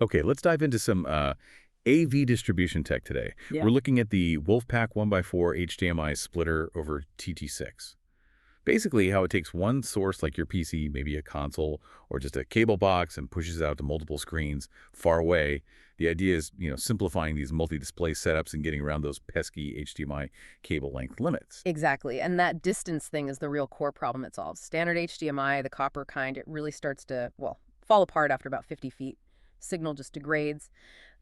Okay, let's dive into some AV distribution tech today. Yeah. We're looking at the WolfPack 1x4 HDMI splitter over TT6. Basically, how it takes one source like your PC, maybe a console, or just a cable box and pushes it out to multiple screens far away. The idea is, simplifying these multi-display setups and getting around those pesky HDMI cable length limits. Exactly. And that distance thing is the real core problem it solves. Standard HDMI, the copper kind, it really starts to, well, fall apart after about 50 feet. Signal just degrades.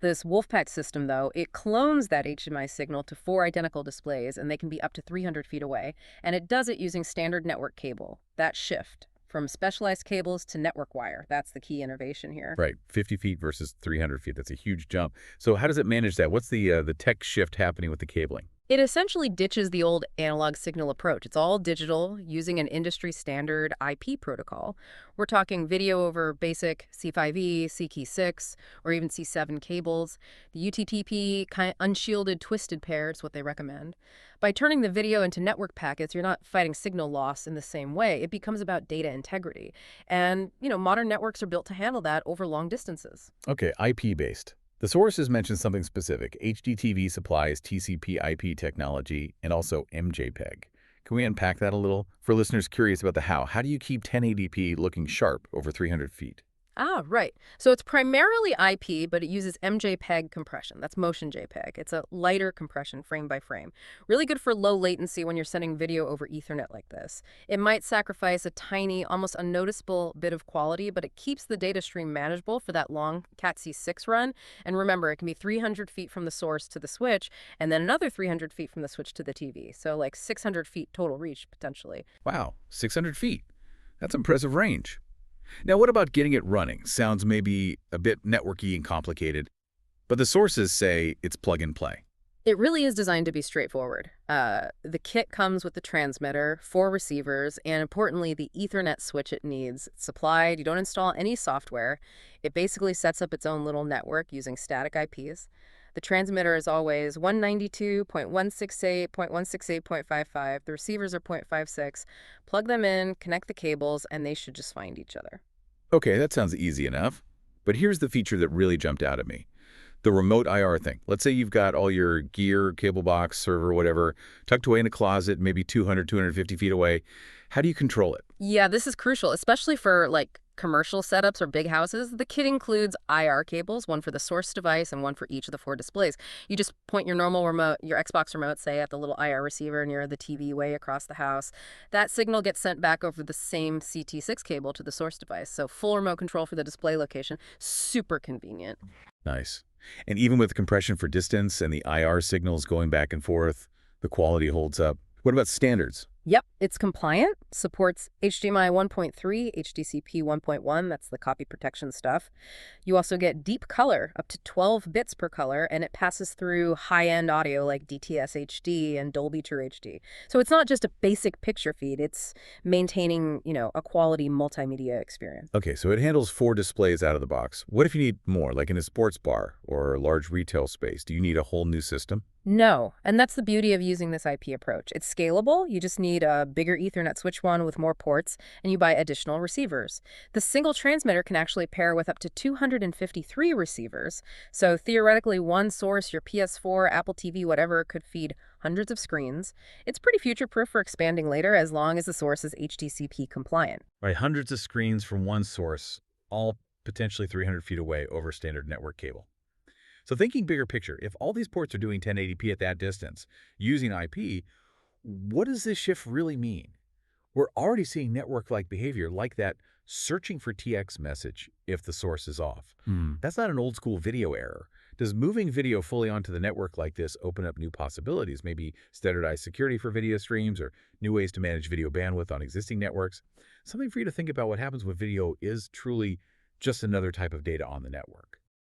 This WolfPack system, though, it clones that HDMI signal to 4 identical displays, and they can be up to 300 feet away. And it does it using standard network cable. That shift from specialized cables to network wire, that's the key innovation here. Right, 50 feet versus 300 feet. That's a huge jump. So how does it manage that? What's the tech shift happening with the cabling? It essentially ditches the old analog signal approach. It's all digital, using an industry standard IP protocol. We're talking video over basic C5e, CAT6, or even C7 cables. The UTTP, kind of unshielded twisted pair is what they recommend. By turning the video into network packets, you're not fighting signal loss in the same way. It becomes about data integrity. And, modern networks are built to handle that over long distances. Okay, IP-based. The sources mention something specific. HDTV Supply is TCP/IP technology and also MJPEG. Can we unpack that a little? For listeners curious about the how do you keep 1080p looking sharp over 300 feet? Ah, right. So it's primarily IP, but it uses MJPEG compression. That's motion JPEG. It's a lighter compression frame by frame. Really good for low latency when you're sending video over Ethernet like this. It might sacrifice a tiny, almost unnoticeable bit of quality, but it keeps the data stream manageable for that long CAT6 run. And remember, it can be 300 feet from the source to the switch, and then another 300 feet from the switch to the TV. So like 600 feet total reach, potentially. Wow, 600 feet. That's impressive range. Now, what about getting it running? Sounds maybe a bit networky and complicated, but the sources say it's plug and play. It really is designed to be straightforward. The kit comes with the transmitter, 4 receivers, and importantly, the Ethernet switch it needs. It's supplied. You don't install any software. It basically sets up its own little network using static IPs. The transmitter is always 192.168.168.55. The receivers are 0.56. Plug them in, connect the cables, and they should just find each other. Okay, that sounds easy enough. But here's the feature that really jumped out at me. The remote IR thing. Let's say you've got all your gear, cable box, server, whatever, tucked away in a closet, maybe 200, 250 feet away. How do you control it? Yeah, this is crucial, especially for commercial setups or big houses. The kit includes IR cables, one for the source device and one for each of the 4 displays. You just point your normal remote, your Xbox remote, say, at the little IR receiver near the TV way across the house. That signal gets sent back over the same CT6 cable to the source device. So full remote control for the display location. Super convenient. Nice. And even with compression for distance and the IR signals going back and forth, the quality holds up. What about standards? Yep, it's compliant, supports HDMI 1.3, HDCP 1.1, that's the copy protection stuff. You also get deep color, up to 12 bits per color, and it passes through high-end audio like DTS HD and Dolby True HD. So it's not just a basic picture feed, it's maintaining, a quality multimedia experience. Okay, so it handles 4 displays out of the box. What if you need more, like in a sports bar or a large retail space? Do you need a whole new system? No, and that's the beauty of using this IP approach. It's scalable. You just need a bigger Ethernet switch one with more ports, and you buy additional receivers. The single transmitter can actually pair with up to 253 receivers. So theoretically, one source, your PS4, Apple TV, whatever, could feed hundreds of screens. It's pretty future-proof for expanding later as long as the source is HDCP compliant. Right, hundreds of screens from one source, all potentially 300 feet away over standard network cable. So thinking bigger picture, if all these ports are doing 1080p at that distance using IP, what does this shift really mean? We're already seeing network-like behavior like that searching for TX message if the source is off. That's not an old-school video error. Does moving video fully onto the network like this open up new possibilities, maybe standardized security for video streams or new ways to manage video bandwidth on existing networks? Something for you to think about what happens when video is truly just another type of data on the network.